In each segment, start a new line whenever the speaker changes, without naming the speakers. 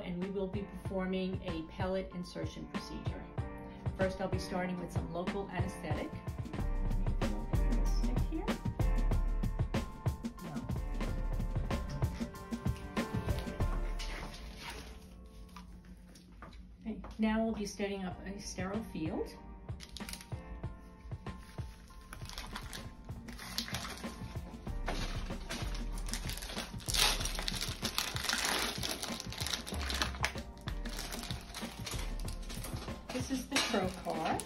and we will be performing a pellet insertion procedure. First, I'll be starting with some local anesthetic. Stick here. Okay, now we'll be setting up a sterile field. This is the trocar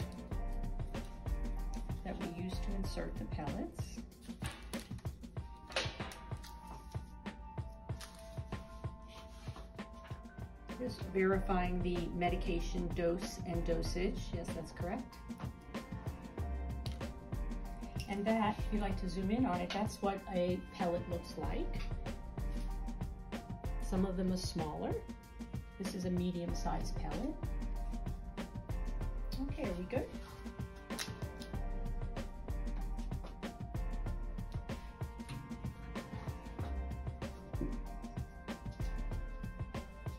that we use to insert the pellets. Just verifying the medication dose and dosage. Yes, that's correct. And that, if you like to zoom in on it, that's what a pellet looks like. Some of them are smaller. This is a medium-sized pellet. Okay, are we good?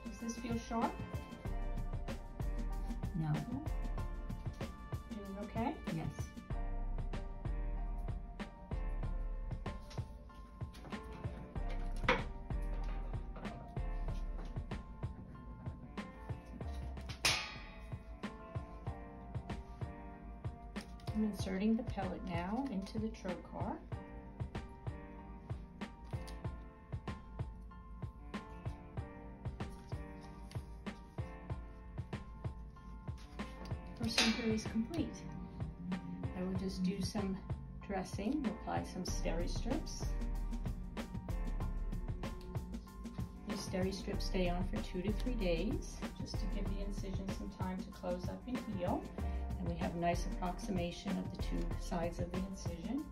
Does this feel sharp?
No.
Doing okay?
Yes.
I'm inserting the pellet now into the trocar. Procedure is complete. I will just do some dressing, apply some steri-strips. These steri-strips stay on for 2 to 3 days, just to give the incision some time to close up and heal. And we have a nice approximation of the two sides of the incision.